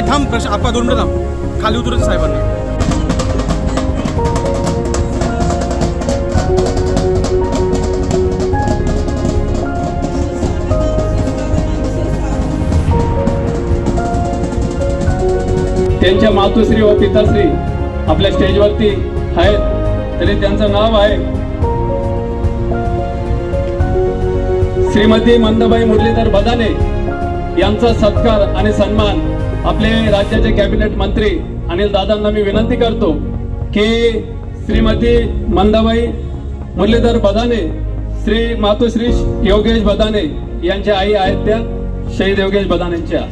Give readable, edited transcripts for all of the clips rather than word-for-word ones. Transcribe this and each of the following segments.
हे थांब आपा 2 मिनिटं थांब, खाली उतरत साहेबांना. त्यांच्या मातोश्री व पिताश्री आपल्या स्टेजवरती आहेत, तरी त्यांचं नाव आहे श्रीमती मंदाबाई मुरलीधर बदाने. यांचा सत्कार आणि सन्मान आपले राज्याचे कॅबिनेट मंत्री अनिल दादांना मी विनंती करतो की श्रीमती मंदाबाई मुरलीधर बदाने, श्री मातोश्री योगेश बदाने यांच्या आई आहेत त्या शहीद योगेश बदानेंच्या.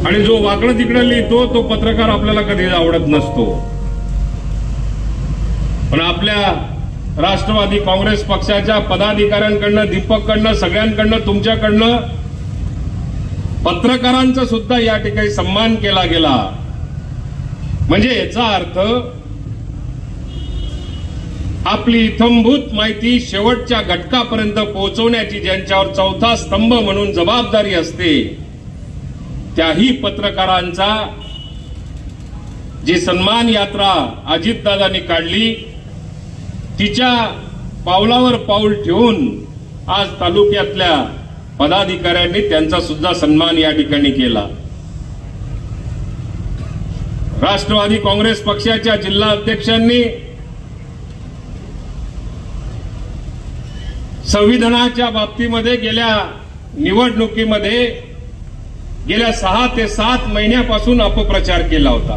आणि जो वाकडं तिकडं लिहितो तो पत्रकार आपल्याला कधी आवडत नसतो. पण आपल्या राष्ट्रवादी काँग्रेस पक्षाच्या पदाधिकाऱ्यांकडनं, दीपककडनं, सगळ्यांकडनं, तुमच्याकडनं पत्रकारांचा सुद्धा या ठिकाणी सन्मान केला गेला. म्हणजे याचा अर्थ आपली इत्थंभूत माहिती शेवटच्या घटकापर्यंत पोहोचवण्याची ज्यांच्यावर चौथा स्तंभ म्हणून जबाबदारी असते, त्याही पत्रकारांचा जी सन्मान यात्रा अजितदादांनी काढली, तिच्या पावलावर पाऊल ठेवून आज तालुक्यातल्या पदाधिकाऱ्यांनी त्यांचा सुद्धा सन्मान या ठिकाणी केला. राष्ट्रवादी काँग्रेस पक्षाच्या जिल्हा अध्यक्षांनी संविधानाच्या बाबतीमध्ये गेल्या निवडणुकीमध्ये गेल्या 6 ते 7 महिन्यापासून अपप्रचार केला होता.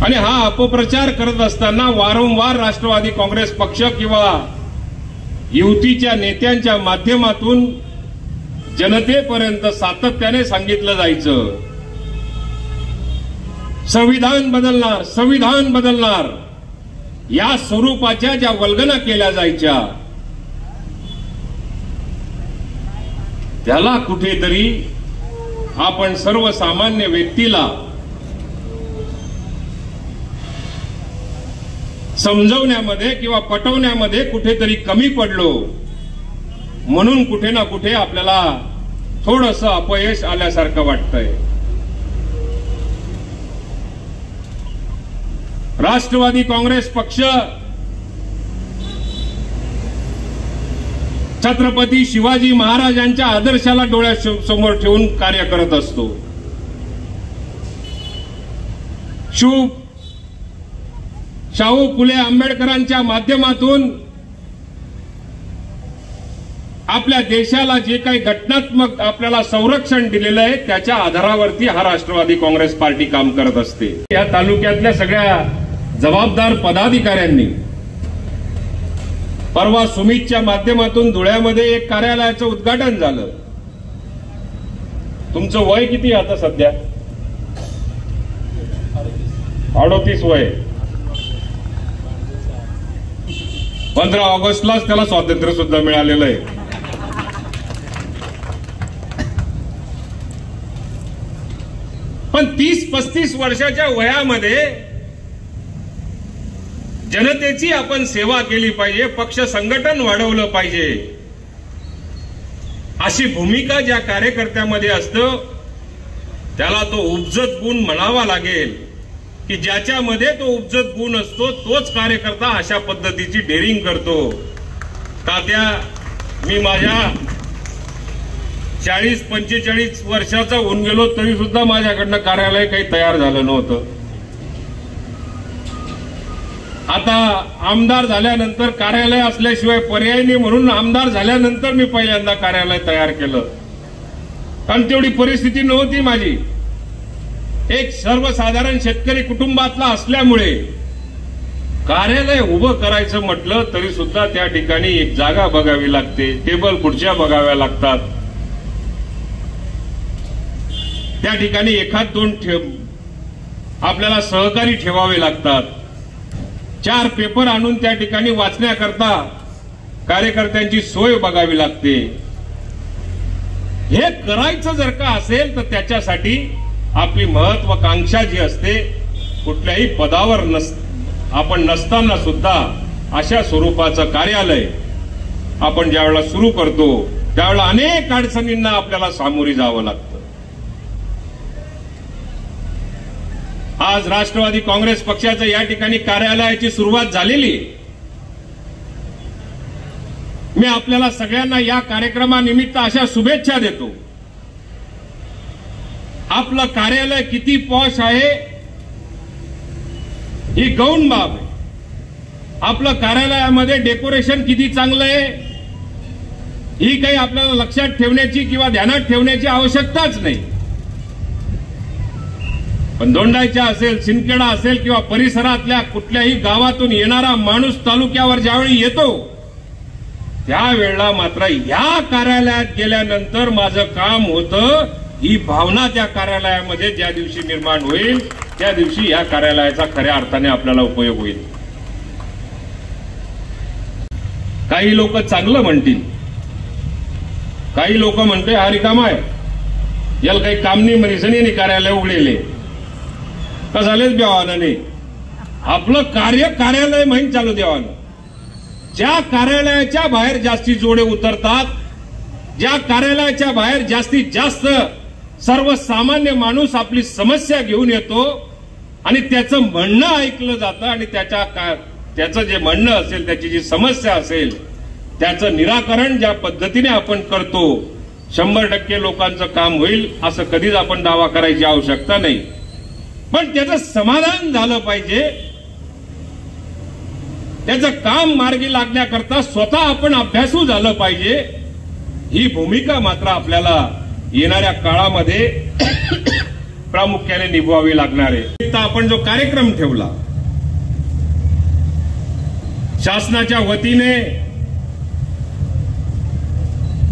आणि हा अपप्रचार करत असताना वारंवार राष्ट्रवादी काँग्रेस पक्ष किंवा युतीच्या नेत्यांच्या माध्यमातून जनतेपर्यंत सातत्याने सांगितलं जायचं, संविधान बदलणार, संविधान बदलणार. या स्वरूपाच्या ज्या वल्गना केल्या जायच्या, त्याला कुठेतरी आपण सर्वसामान्य व्यक्तीला समजवण्यामध्ये किंवा पटवण्यामध्ये कुठेतरी कमी पडलो, म्हणून कुठे ना कुठे आपल्याला थोडंसं अपयश आल्यासारखं वाटतंय. राष्ट्रवादी काँग्रेस पक्ष छत्रपती शिवाजी महाराजांच्या आदर्शाला डोळ्यासमोर ठेवून कार्य करत असतो. शाहू फुले आंबेडकरांच्या माध्यमातून आपल्या देशाला जे काही घटनात्मक आपल्याला संरक्षण दिलेलं आहे, त्याच्या आधारावरती हा राष्ट्रवादी काँग्रेस पार्टी काम करत असते. या तालुक्यातल्या सगळ्या जबाबदार पदाधिकाऱ्यांनी परवा सुमितच्या माध्यमातून धुळ्यामध्ये एक कार्यालयाचं उद्घाटन झालं. तुमचं वय किती आता सध्या? 38 वय. 15 ऑगस्टलाच त्याला स्वातंत्र्य सुद्धा मिळालेलं आहे. पण 30-35 वर्षाच्या वयामध्ये जनतेची आपण सेवा केली पाहिजे, पक्ष संघटन वाढवलं पाहिजे, अशी भूमिका ज्या कार्यकर्त्यामध्ये असतं त्याला तो उपजत गुण म्हणावा लागेल. की ज्याच्यामध्ये तो उपजत गुण असतो तोच कार्यकर्ता अशा पद्धतीची डेअरिंग करतो. तात्या, मी माझ्या 40-45 वर्षाचा होऊन गेलो तरी सुद्धा माझ्याकडनं कार्यालय काही तयार झालं नव्हतं. आता आमदार झाल्यानंतर कार्यालय असल्याशिवाय पर्याय नाही म्हणून आमदार झाल्यानंतर मी पहिल्यांदा कार्यालय तयार केलं. कारण तेवढी परिस्थिती नव्हती माझी. एक सर्वसाधारण शेतकरी कुटुंबातला असल्यामुळे कार्यालय उभं करायचं म्हटलं तरी सुद्धा त्या ठिकाणी एक जागा बघावी लागते, टेबल खुर्च्या बघाव्या लागतात. त्या ठिकाणी एखाद दोन आपल्याला सहकारी ठेवावे लागतात. 4 पेपर आणून त्या ठिकाणी वाचण्याकरता कार्यकर्त्यांची सोय बघावी लागते. हे करायचं जर का असेल तर त्याच्यासाठी आपली महत्वाकांक्षा जी असते, कुठल्याही पदावर आपण नसताना सुद्धा अशा स्वरूपाचं कार्यालय आपण ज्यावेळेला सुरू करतो त्यावेळेला अनेक अडचणींना आपल्याला सामोरी जावं लागतं. आज राष्ट्रवादी काँग्रेस पक्षाचं या ठिकाणी कार्यालयाची सुरुवात झालेली. मी आपल्याला सगळ्यांना या कार्यक्रमानिमित्त अशा शुभेच्छा देतो. आपलं कार्यालय किती पॉश आहे ही गौण बाब आहे. आपलं कार्यालयामध्ये डेकोरेशन किती चांगलं आहे ही काही आपल्याला लक्षात ठेवण्याची किंवा ध्यानात ठेवण्याची आवश्यकताच नाही. पण दोंडाईचा असेल, सिंदखेडा असेल किंवा परिसरातल्या कुठल्याही गावातून येणारा माणूस तालुक्यावर ज्यावेळी येतो त्यावेळेला मात्र या कार्यालयात गेल्यानंतर माझं काम होतं ही भावना त्या कार्यालयामध्ये ज्या दिवशी निर्माण होईल त्या दिवशी या कार्यालयाचा खऱ्या अर्थाने आपल्याला उपयोग होईल. काही लोक चांगलं म्हणतील, काही लोक म्हणते हा रिकामा आहे, याला काही काम नाही म्हणीसनी कार्यालय उघडेले का झालेच देवानं नाही. आपलं कार्यालय म्हणून चालू देवानं. ज्या कार्यालयाच्या बाहेर जास्ती जोडे उतरतात, ज्या कार्यालयाच्या बाहेर जास्तीत जास्त सर्वसामान्य माणूस आपली समस्या घेऊन येतो आणि त्याचं म्हणणं ऐकलं जातं आणि त्याचं जे म्हणणं असेल, त्याची जी समस्या असेल त्याचं निराकरण ज्या पद्धतीने आपण करतो 100% लोकांचं काम होईल असं कधीच आपण दावा करायची आवश्यकता नाही. पण त्याचं समाधान झालं पाहिजे. त्याचं काम मार्गी लागण्याकरता स्वतः आपण अभ्यासू झालं पाहिजे. ही भूमिका मात्र आपल्याला येणाऱ्या काळामध्ये प्रामुख्याने निभवावी लागणार आहे. आपण जो कार्यक्रम ठेवला शासनाच्या वतीने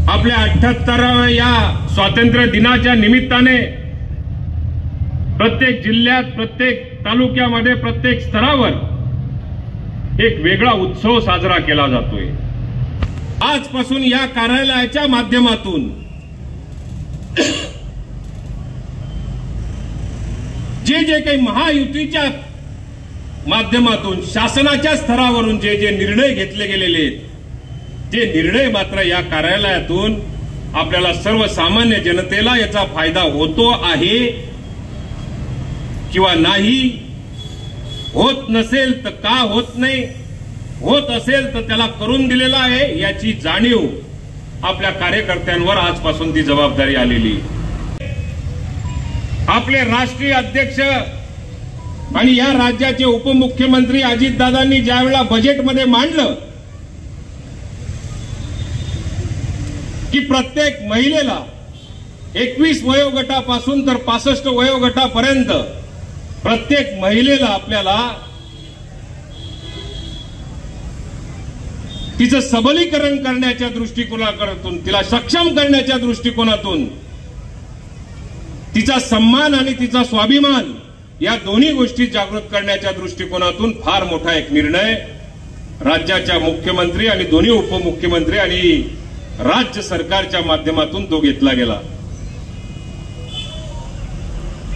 आपल्या 78व्या या स्वातंत्र्य दिनाच्या निमित्ताने प्रत्येक जिल्ह्यात, प्रत्येक तालुक्यामध्ये, प्रत्येक स्तरावर एक वेगळा उत्सव साजरा केला जातोय. आजपासून या कार्यालयाच्या माध्यमातून जे काही महायुतीच्या माध्यमातून शासनाच्या स्तरावरून जे निर्णय घेतले गेलेले आहेत ते निर्णय मात्र या कार्यालयातून आपल्याला सर्वसामान्य जनतेला याचा फायदा होतो आहे किंवा नाही, होत नसेल तर का होत नाही, होत असेल तर त्याला करून दिलेला आहे याची जाणीव आपल्या कार्यकर्त्यांवर आजपासून ती जबाबदारी आलेली. आपले राष्ट्रीय अध्यक्ष आणि या राज्याचे उपमुख्यमंत्री अजितदादांनी ज्यावेळेला बजेटमध्ये मांडलं की प्रत्येक महिलेला 21 वयोगटापासून तर 65 वयोगटापर्यंत प्रत्येक महिलेला आपल्याला तिचं सबलीकरण करण्याच्या दृष्टिकोनातून, तिला सक्षम करण्याच्या दृष्टिकोनातून, तिचा सन्मान आणि तिचा स्वाभिमान या दोन्ही गोष्टी जागृत करण्याच्या दृष्टिकोनातून फार मोठा एक निर्णय राज्याच्या मुख्यमंत्री आणि दोन्ही उपमुख्यमंत्री आणि राज्य सरकारच्या माध्यमातून तो घेतला गेला.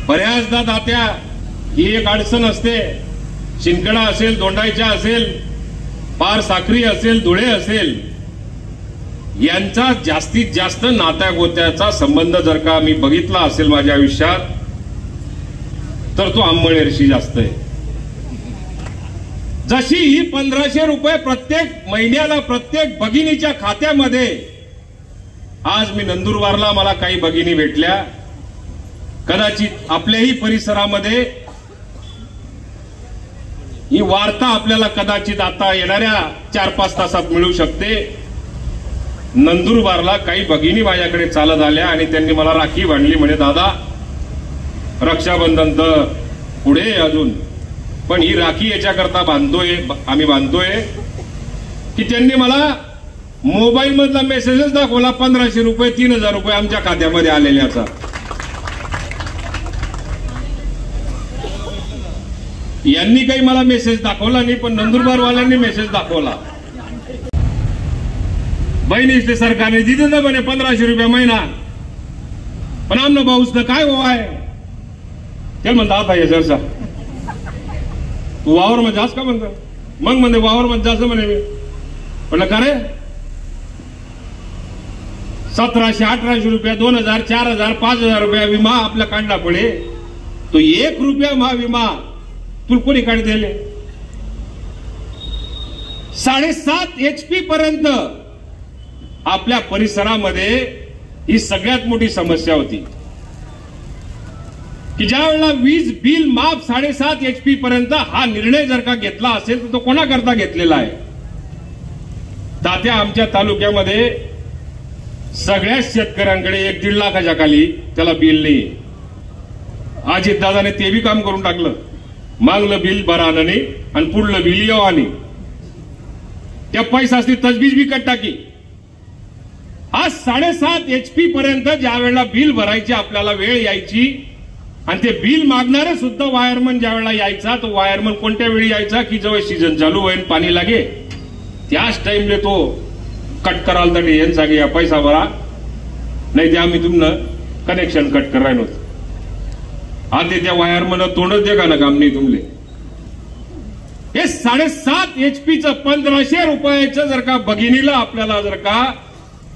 बऱ्याचदा तात्या ही एक अडचण असते. सिंदखेडा असेल, दोंडाईचा असेल, पार साक्री असेल, धुळे असेल, यांचा जास्तीत जास्त नात्या गोत्याचा संबंध जर का मी बघितला असेल माझ्या आयुष्यात तर तो आंबळनेरशी जास्त आहे. जशी ही 1500 रुपये प्रत्येक महिन्याला प्रत्येक भगिनीच्या खात्यामध्ये, आज मी नंदुरबारला मला काही भगिनी भेटल्या, कदाचित आपल्याही परिसरामध्ये ही वार्ता आपल्याला कदाचित आता येणाऱ्या 4-5 तासात मिळू शकते. नंदुरबारला काही भगिनी माझ्याकडे चालत आल्या आणि त्यांनी मला राखी बांधली. म्हणे दादा, रक्षाबंधन तर पुढे अजून, पण ही राखी याच्याकरता आम्ही बांधतोय की त्यांनी मला मोबाईल मधला मेसेजच दाखवला, 1500 रुपये 3000 रुपये आमच्या खात्यामध्ये आलेल्याचा. यांनी काही मला मेसेज दाखवला नाही, पण नंदुरबारवाल्यांनी मेसेज दाखवला. बहिणीचे सरकारने दिले ना म्हणे 1500 रुपये महिना, पण आमनं भाऊच काय हो आहे ते म्हणता आता हे जरसा तू वावर मध्ये जास का म्हणतो. मग म्हणजे वावर मध्ये जास म्हणे. मी म्हटलं का रे, 1700-1800 रुपया, 2000, 4000, 5000 रुपया विमा आपल्या काढला पडे, तो 1 रुपया मा विमा तुला कोणी काढ दिले. 7.5 HP पर्यंत आपल्या परिसरामध्ये ही सगळ्यात मोठी समस्या होती की ज्या वेळेला वीज बिल माफ 7.5 HP पर्यंत हा निर्णय जर का घेतला असेल तर तो कोणाकरता घेतलेला आहे. तात्या आमच्या तालुक्यामध्ये सगळ्याच शेतकऱ्यांकडे 1-1.5 लाखाच्या खाली त्याला बिल नाही. अजित दादाने ते बी काम करून टाकलं. मागलं बिल भरानं नाही आणि पुढलं बिल येवा नाही. त्या पैसा असती तजबीज बी कट टाकी. आज 7.5 HP पर्यंत ज्या वेळेला बिल भरायची आपल्याला वेळ यायची आणि ते बिल मागणारे सुद्धा वायरमन ज्या वेळेला यायचा, तो वायरमन कोणत्या वेळी यायचा की जेव्हा सीझन चालू होईल, पाणी लागे, त्याच टाइमले तो कट कराल तर येन सांगे या पैसा भरा, नाही ते आम्ही तुमनं कनेक्शन कट करायला नव्हतं. आता त्या वायरमन तोंडच दे का ना काम नाही तुमले. हे 7.5 HPचं 1500 रुपयाचं जर का भगिनीला आपल्याला जर का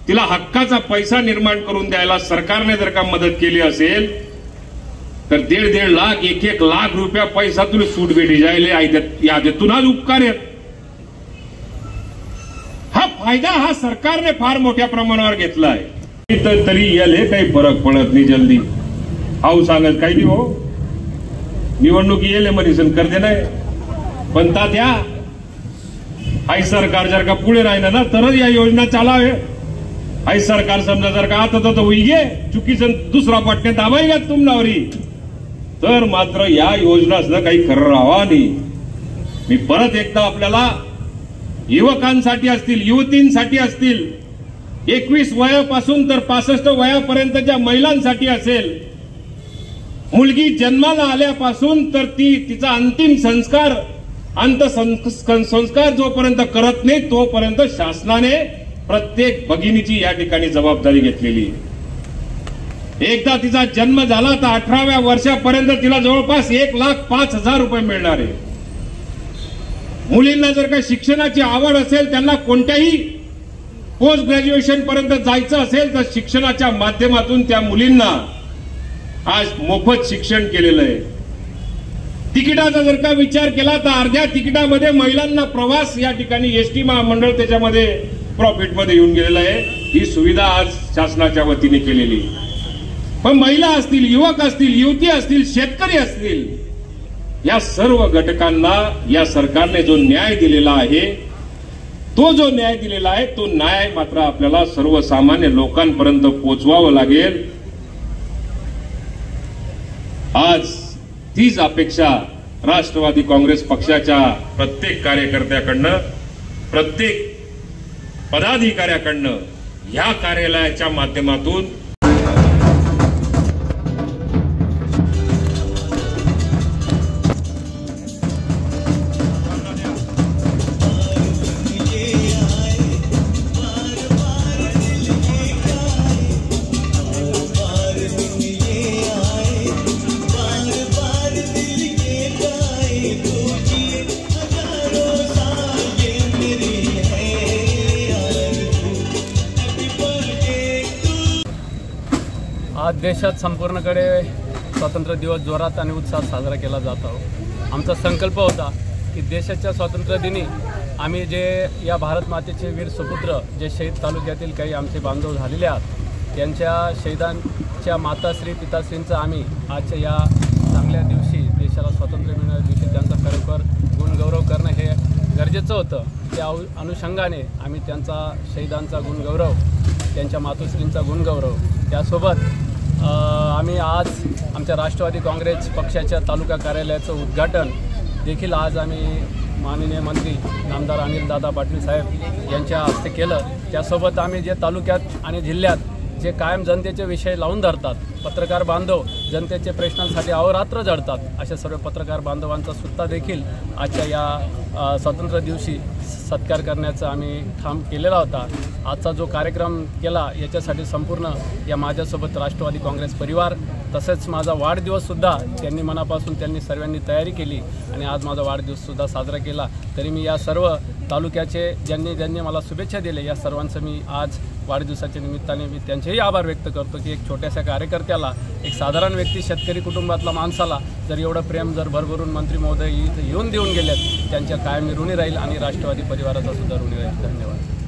तिला हक्काचा पैसा निर्माण करून द्यायला सरकारने जर का मदत केली असेल तर 1.5 लाख 1 लाख रुपया पैसा तुला सूट भेटी जायले यादीतून आज उपकार आहेत. हा फायदा हा सरकारने फार मोठ्या प्रमाणावर घेतला आहे. तरी याले काही फरक पडत नाही. जल्दी हाऊ सांगत काही नाही हो, निवडणुकी येले मनीसन करते नाही, पण तात्या आई सरकार जर का पुढे राहिलं ना तरच या योजना चालावे. आई सरकार समजा जर का आता तर उगे चुकीचं दुसरा पटणे दाबाई घ्या तुमनावरी तर मात्र या योजना काही खरं राहावा नाही. मी परत एकदा आपल्याला युवकांसाठी असतील, युवतींसाठी असतील, 21 वयापासून तर 65 वयापर्यंतच्या महिलांसाठी असेल, मुलगी जन्माला आल्यापासून तर तिचा अंतिम संस्कार संस्कार जोपर्यंत करत नाही तोपर्यंत शासनाने प्रत्येक भगिनीची या ठिकाणी जबाबदारी घेतलेली. एकदा तिचा जन्म झाला तर 18व्या वर्षापर्यंत तिला जवळपास 1,05,000 रुपये मिळणार आहे. मुलींना जर का शिक्षणाची आवड असेल, त्यांना कोणत्याही पोस्ट ग्रॅज्युएशन पर्यंत जायचं असेल तर शिक्षणाच्या माध्यमातून त्या मुलींना आज मोफत शिक्षण केलेलं आहे. तिकिटाचा जर का विचार केला तर अर्ध्या तिकिटामध्ये महिलांना प्रवास या ठिकाणी एसटी महामंडळ त्याच्यामध्ये प्रॉफिटमध्ये येऊन गेलेलं आहे. ही सुविधा आज शासनाच्या वतीने केलेली. पण महिला असतील, युवक असतील, युवती असतील, शेतकरी असतील, या सर्व घटकांना या सरकारने जो न्याय दिलेला आहे, तो जो न्याय दिलेला आहे तो न्याय मात्र आपल्याला सर्वसामान्य लोकांपर्यंत पोहोचवावं लागेल. आज तीच अपेक्षा राष्ट्रवादी काँग्रेस पक्षाच्या प्रत्येक कार्यकर्त्याकडनं, प्रत्येक पदाधिकाऱ्याकडनं या कार्यालयाच्या माध्यमातून आज देशात संपूर्णकडे स्वातंत्र्य दिवस जोरात आणि उत्साहात साजरा केला जात आहे। आमचा संकल्प होता की देशाच्या स्वातंत्र्य दिनी आम्ही जे या भारत मातेचे वीर सुपुत्र जे शहीद तालुक्यातील काही आमचे बांधव झालेले आहेत त्यांच्या शहीदांच्या माताश्री पिताश्रींचा आम्ही आजच्या या चांगल्या दिवशी देशाला स्वातंत्र्य मिळणाऱ्या दिवशी त्यांचा खरोखर गुणगौरव करणं हे गरजेचं होतं। त्या अनुषंगाने आम्ही त्यांचा शहीदांचा गुणगौरव त्यांच्या मातोश्रींचा गुणगौरव त्यासोबत आम्ही आज आमच्या राष्ट्रवादी काँग्रेस पक्षाच्या तालुका कार्यालयाचं उद्घाटन देखील आज आम्ही माननीय मंत्री नामदार अनिलदादा पाटील साहेब यांच्या हस्ते केलं। त्यासोबत आम्ही जे तालुक्यात आणि जिल्ह्यात जे कायम जनतेचे विषय लावून धरतात, पत्रकार बांधव जनतेचे प्रश्नांसाठी अहोरात्र झडतात, अशा सर्व पत्रकार बांधवांचा सुद्धा देखील आजच्या या स्वातंत्र्य दिवशी सत्कार करण्याचा आम्ही ठाम केलेला होता। आजचा जो कार्यक्रम केला याच्यासाठी संपूर्ण या माझ्यासोबत राष्ट्रवादी काँग्रेस परिवार तसेच माझा वाढदिवससुद्धा त्यांनी मनापासून त्यांनी सर्वांनी तयारी केली आणि आज माझा वाढदिवससुद्धा साजरा केला। तरी मी या सर्व तालुक्याचे ज्यांनी मला शुभेच्छा दिल्या या सर्वांचं मी आज वाढदिवसाच्या निमित्ताने मी त्यांचेही आभार व्यक्त करतो की एक छोट्याशा कार्यकर्त्याला एक साधारण व्यक्ती शेतकरी कुटुंबातला माणसाला जर एवढं प्रेम जर भरभरून मंत्री महोदय इथे येऊन देऊन गेलेत त्यांच्या कायम ऋणी राहील आणि राष्ट्रवादी परिवाराचा सुद्धा ऋणी राहील। धन्यवाद।